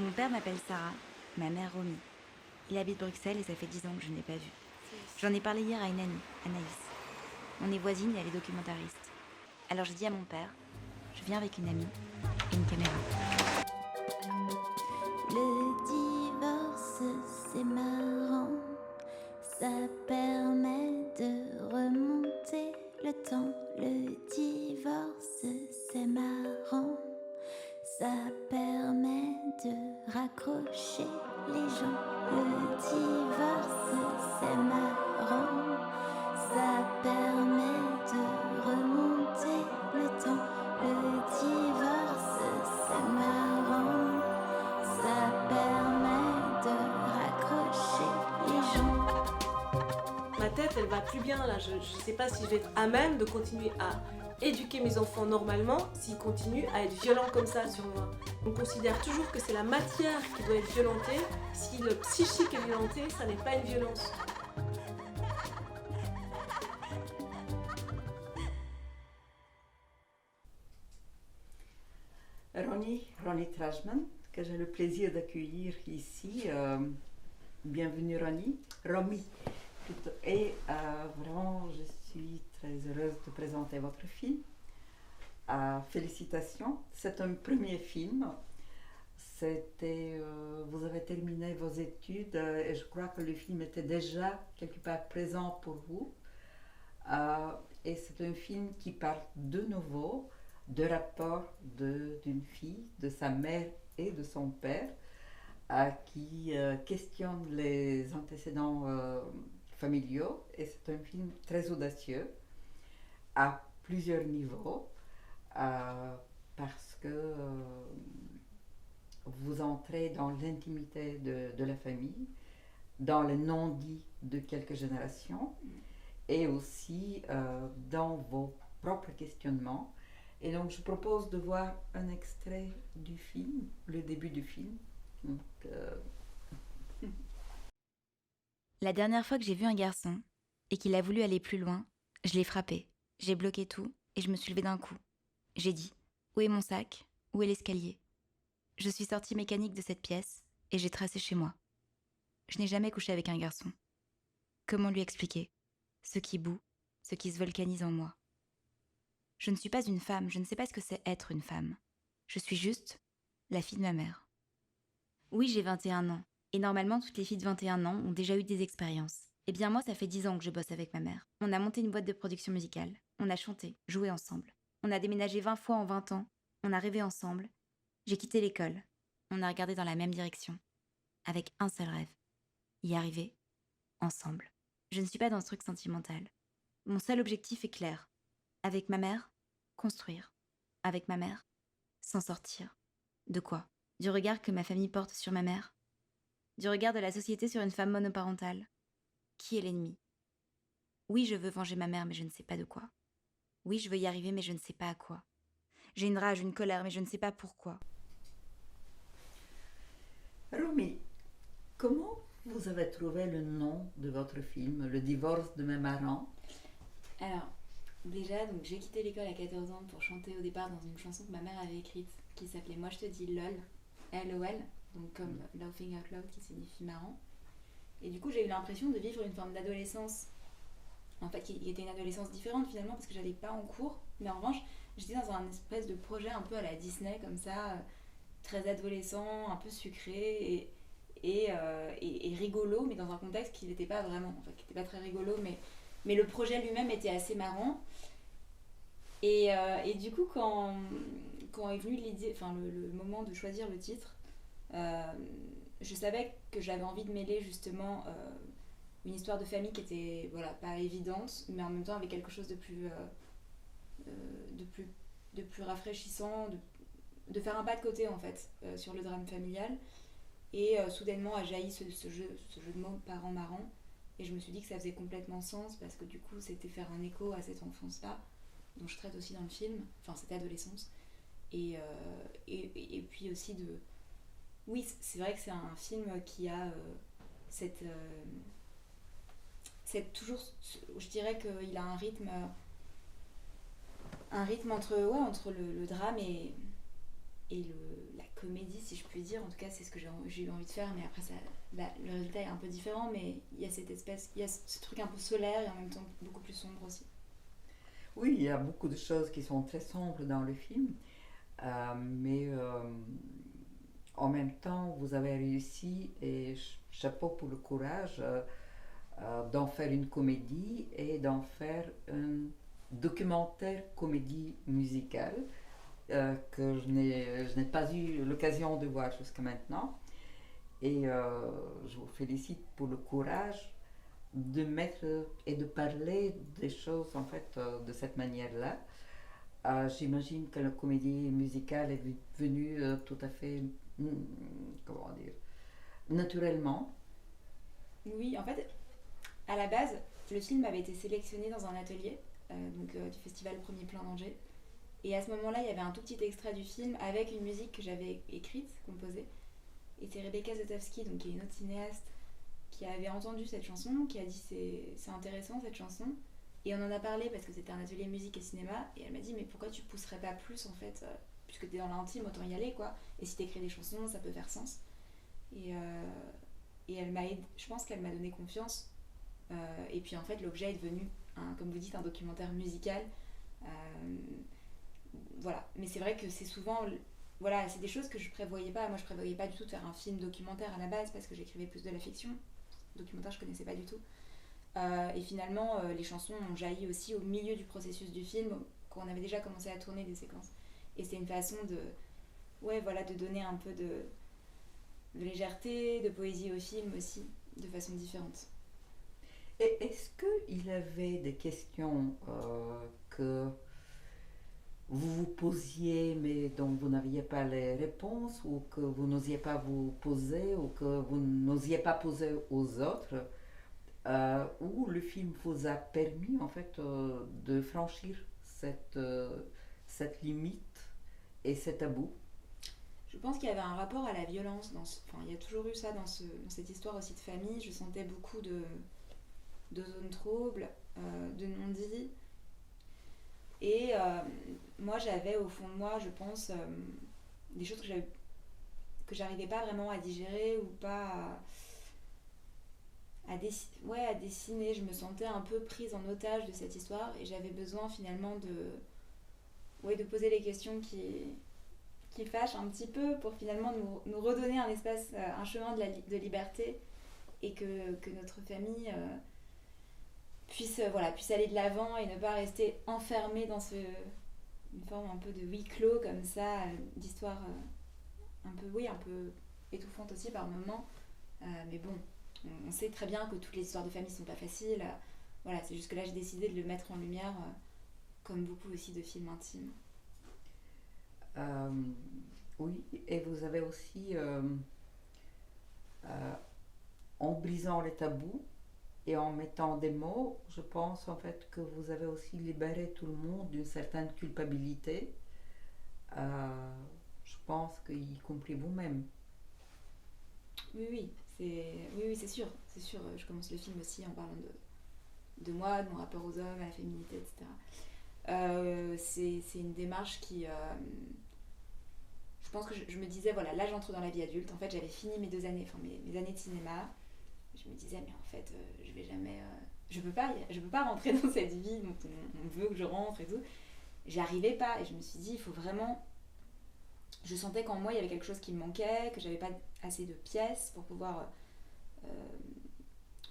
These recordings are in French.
Mon père m'appelle Sarah, ma mère Romy. Il habite Bruxelles et ça fait 10 ans que je ne l'ai pas vu. J'en ai parlé hier à une amie, Anaïs. On est voisine et elle est documentariste. Alors j'ai dit à mon père, je viens avec une amie et une caméra. Le divorce, c'est marrant. Ça permet de remonter le temps. Le divorce, c'est marrant. Ça permet de raccrocher les gens. Le divorce, c'est marrant. Ça permet de remonter le temps. Le divorce, c'est marrant. Ça permet de raccrocher les gens. Ma tête, elle va plus bien là. Je sais pas si je vais être à même de continuer à éduquer mes enfants normalement s'ils continuent à être violents comme ça sur moi. On considère toujours que c'est la matière qui doit être violentée. Si le psychique est violenté, ça n'est pas une violence. Ronnie Trajman, que j'ai le plaisir d'accueillir ici. Bienvenue Romy plutôt. Et vraiment, je suis très heureuse de présenter votre film. Félicitations, c'est un premier film. Vous avez terminé vos études et je crois que le film était déjà quelque part présent pour vous. Et c'est un film qui parle de nouveau de rapport d'une fille, de sa mère et de son père, qui questionne les antécédents familiaux. Et c'est un film très audacieux à plusieurs niveaux, parce que vous entrez dans l'intimité de la famille, dans les non-dits de quelques générations, et aussi dans vos propres questionnements. Et donc je propose de voir un extrait du film, le début du film. Donc, La dernière fois que j'ai vu un garçon et qu'il a voulu aller plus loin, je l'ai frappé, j'ai bloqué tout et je me suis levée d'un coup. J'ai dit, où est mon sac? Où est l'escalier? Je suis sortie mécanique de cette pièce et j'ai tracé chez moi. Je n'ai jamais couché avec un garçon. Comment lui expliquer ce qui bout, ce qui se volcanise en moi? Je ne suis pas une femme, je ne sais pas ce que c'est être une femme. Je suis juste la fille de ma mère. Oui, j'ai 21 ans, et normalement toutes les filles de 21 ans ont déjà eu des expériences. Eh bien moi, ça fait 10 ans que je bosse avec ma mère. On a monté une boîte de production musicale, on a chanté, joué ensemble. On a déménagé 20 fois en 20 ans, on a rêvé ensemble. J'ai quitté l'école, on a regardé dans la même direction, avec un seul rêve, y arriver, ensemble. Je ne suis pas dans ce truc sentimental. Mon seul objectif est clair. Avec ma mère, construire. Avec ma mère, s'en sortir. De quoi? Du regard que ma famille porte sur ma mère? Du regard de la société sur une femme monoparentale? Qui est l'ennemi? Oui, je veux venger ma mère, mais je ne sais pas de quoi. Oui, je veux y arriver, mais je ne sais pas à quoi. J'ai une rage, une colère, mais je ne sais pas pourquoi. Romy, comment vous avez trouvé le nom de votre film, Le divorce de mes parents? Alors, déjà, donc j'ai quitté l'école à 14 ans pour chanter au départ dans une chanson que ma mère avait écrite qui s'appelait Moi je te dis LOL, LOL, donc comme Laughing Out Loud qui signifie marrant. Et du coup, j'ai eu l'impression de vivre une forme d'adolescence, en fait, qui était une adolescence différente finalement parce que j'allais pas en cours, mais en revanche, j'étais dans un espèce de projet un peu à la Disney comme ça, très adolescent, un peu sucré et rigolo, mais dans un contexte qui n'était pas vraiment, en fait, qui n'était pas très rigolo, mais le projet lui-même était assez marrant. Et du coup, quand est venu l'idée, enfin le moment de choisir le titre, je savais que j'avais envie de mêler justement une histoire de famille qui était voilà, pas évidente, mais en même temps avec quelque chose de plus rafraîchissant, de faire un pas de côté en fait sur le drame familial. Et soudainement a jailli ce jeu de mots parents marrants. Et je me suis dit que ça faisait complètement sens parce que du coup c'était faire un écho à cette enfance-là, dont je traite aussi dans le film, enfin cette adolescence. Et puis aussi de... Oui, c'est vrai que c'est un film qui a cette toujours... Je dirais qu'il a un rythme entre le drame et la comédie, si je puis dire. En tout cas, c'est ce que j'ai eu envie de faire, mais après, le résultat est un peu différent, mais il y a il y a ce truc un peu solaire et en même temps beaucoup plus sombre aussi. Oui, il y a beaucoup de choses qui sont très sombres dans le film, mais en même temps, vous avez réussi, et chapeau pour le courage, d'en faire une comédie et d'en faire un documentaire comédie musicale que je n'ai pas eu l'occasion de voir jusqu'à maintenant. Et je vous félicite pour le courage de mettre et de parler des choses en fait de cette manière-là. J'imagine que la comédie musicale est venue tout à fait, comment dire, naturellement. Oui, en fait, à la base, le film avait été sélectionné dans un atelier du festival Premier Plan d'Angers. Et à ce moment-là, il y avait un tout petit extrait du film avec une musique que j'avais écrite, composée. Et c'est Rebecca Zotowski, donc qui est une autre cinéaste, qui avait entendu cette chanson, qui a dit c'est intéressant cette chanson. Et on en a parlé parce que c'était un atelier musique et cinéma. Et elle m'a dit mais pourquoi tu pousserais pas plus en fait, puisque t'es dans l'intime, autant y aller quoi. Et si t'écris des chansons, ça peut faire sens. Et, euh, et je pense qu'elle m'a donné confiance. Et puis en fait l'objet est devenu, comme vous dites, un documentaire musical. Euh, voilà, mais c'est vrai que c'est souvent, voilà, c'est des choses que je prévoyais pas. Moi je prévoyais pas du tout de faire un film documentaire à la base parce que j'écrivais plus de la fiction. Documentaire je connaissais pas du tout. Et finalement les chansons ont jailli aussi au milieu du processus du film quand on avait déjà commencé à tourner des séquences. Et c'est une façon de donner un peu de légèreté, de poésie au film aussi, de façon différente. Et est-ce qu'il y avait des questions que vous vous posiez mais dont vous n'aviez pas les réponses ou que vous n'osiez pas vous poser ou que vous n'osiez pas poser aux autres où le film vous a permis en fait de franchir cette limite et cet tabou? Je pense qu'il y avait un rapport à la violence il y a toujours eu ça dans cette histoire aussi de famille. Je sentais beaucoup de zones troubles, de non-dits. Et moi, j'avais au fond de moi, je pense, des choses que j'arrivais pas vraiment à digérer ou pas à dessiner. Je me sentais un peu prise en otage de cette histoire et j'avais besoin finalement de poser les questions qui fâchent un petit peu pour finalement nous redonner un espace, un chemin de liberté et que notre famille puisse aller de l'avant et ne pas rester enfermée dans une forme un peu de huis clos comme ça, d'histoire un peu étouffante aussi par moments. Mais bon, on sait très bien que toutes les histoires de famille sont pas faciles. Voilà, c'est juste que là j'ai décidé de le mettre en lumière, comme beaucoup aussi de films intimes. Oui, et vous avez aussi, en brisant les tabous et en mettant des mots, je pense en fait que vous avez aussi libéré tout le monde d'une certaine culpabilité. Je pense qu'y compris vous-même. Oui, c'est sûr. C'est sûr, je commence le film aussi en parlant de moi, de mon rapport aux hommes, à la féminité, etc. C'est une démarche qui... je pense que je me disais, voilà, là j'entre dans la vie adulte. En fait, j'avais fini mes 2 années, mes années de cinéma. Je me disais, mais en fait, je vais jamais... je peux pas rentrer dans cette vie dont on veut que je rentre et tout. J'y arrivais pas et je me suis dit, il faut vraiment... Je sentais qu'en moi, il y avait quelque chose qui me manquait, que j'avais pas assez de pièces pour pouvoir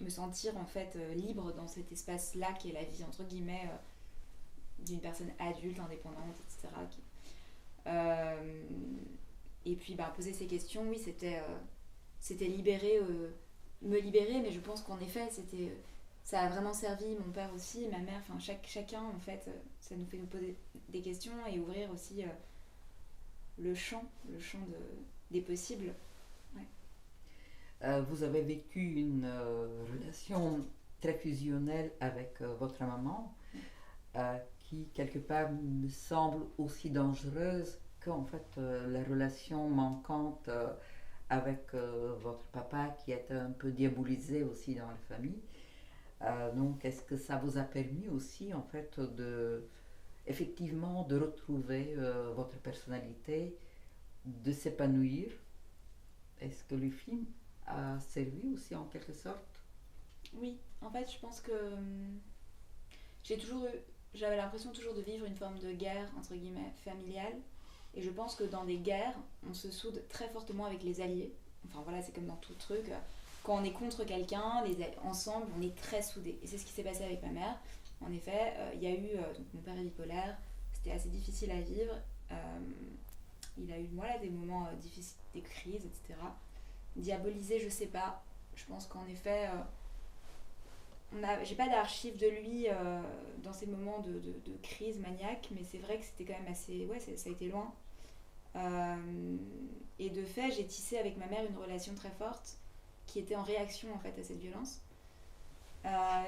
me sentir en fait libre dans cet espace-là qui est la vie, entre guillemets, d'une personne adulte, indépendante, etc. Et puis, poser ces questions, oui, c'était me libérer, mais je pense qu'en effet, ça a vraiment servi mon père aussi, ma mère, enfin chacun, en fait, ça nous fait nous poser des questions et ouvrir aussi le champ des possibles. Ouais. Vous avez vécu une relation très fusionnelle avec votre maman, qui quelque part me semble aussi dangereuse qu'en fait la relation manquante avec votre papa qui était un peu diabolisé aussi dans la famille. Donc est-ce que ça vous a permis aussi en fait effectivement de retrouver votre personnalité de s'épanouir. Est-ce que le film a servi aussi en quelque sorte? Oui, en fait, je pense que j'avais l'impression toujours de vivre une forme de guerre, entre guillemets, familiale. Et je pense que dans des guerres, on se soude très fortement avec les alliés. Enfin voilà, c'est comme dans tout truc. Quand on est contre quelqu'un, ensemble, on est très soudés. Et c'est ce qui s'est passé avec ma mère. En effet, il y a eu... donc mon père est bipolaire, c'était assez difficile à vivre. Il a eu voilà, des moments difficiles, des crises, etc. Diabolisé, je sais pas. Je pense qu'en effet... j'ai pas d'archives de lui dans ces moments de crise maniaque, mais c'est vrai que c'était quand même assez... Ouais, ça a été loin. Et de fait, j'ai tissé avec ma mère une relation très forte qui était en réaction en fait à cette violence.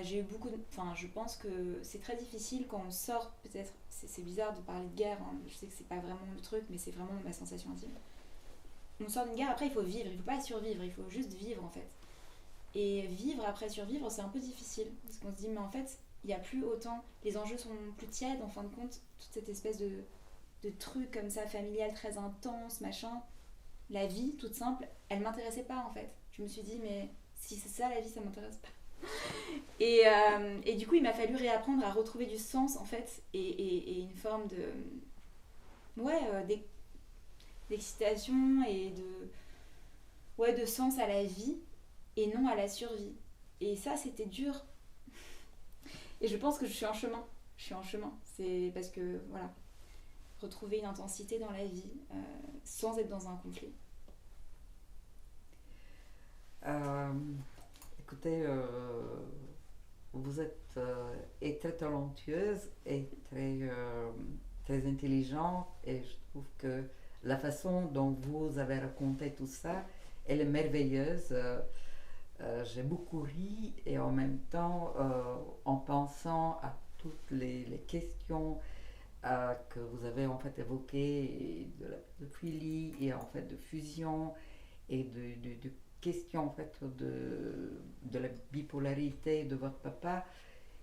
J'ai eu beaucoup de... Enfin, je pense que c'est très difficile quand on sort, peut-être, c'est bizarre de parler de guerre, hein. Je sais que c'est pas vraiment le truc, mais c'est vraiment ma sensation intime. On sort d'une guerre, après il faut vivre, il faut pas survivre, il faut juste vivre en fait. Et vivre après survivre, c'est un peu difficile, parce qu'on se dit, mais en fait, il n'y a plus autant, les enjeux sont plus tièdes, en fin de compte, toute cette espèce de truc comme ça, familial, très intense, machin. La vie, toute simple, elle m'intéressait pas en fait. Je me suis dit, mais si c'est ça la vie, ça m'intéresse pas. Et du coup, il m'a fallu réapprendre à retrouver du sens en fait, et une forme de. Ouais, d'excitation et de sens à la vie, et non à la survie. Et ça, c'était dur. Et je pense que je suis en chemin. C'est parce que, voilà, retrouver une intensité dans la vie sans être dans un conflit. Écoutez, vous êtes et très talentueuse et très intelligente, et je trouve que la façon dont vous avez raconté tout ça, elle est merveilleuse. J'ai beaucoup ri, et en même temps, en pensant à toutes les questions que vous avez en fait évoquées, de philie et en fait de fusion, et de questions en fait de la bipolarité de votre papa,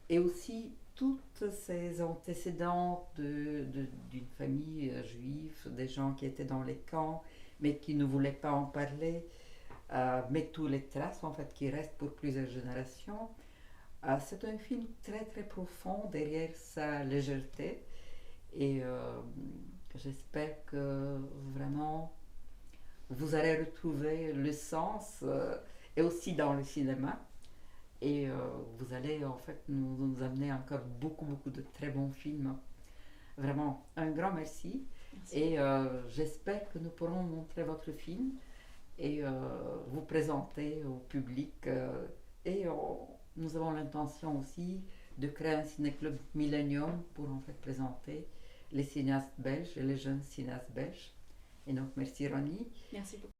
et aussi toutes ces antécédents d'une famille juive, des gens qui étaient dans les camps mais qui ne voulaient pas en parler, mais tous les traces en fait qui restent pour plusieurs générations. C'est un film très très profond derrière sa légèreté, et j'espère que vraiment vous allez retrouver le sens, et aussi dans le cinéma, et vous allez en fait nous amener encore beaucoup de très bons films. Vraiment un grand merci. Merci. Et j'espère que nous pourrons montrer votre film et vous présenter au public, et nous avons l'intention aussi de créer un ciné-club Millennium pour en fait présenter les cinéastes belges et les jeunes cinéastes belges. Et donc merci Ronnie. Merci beaucoup.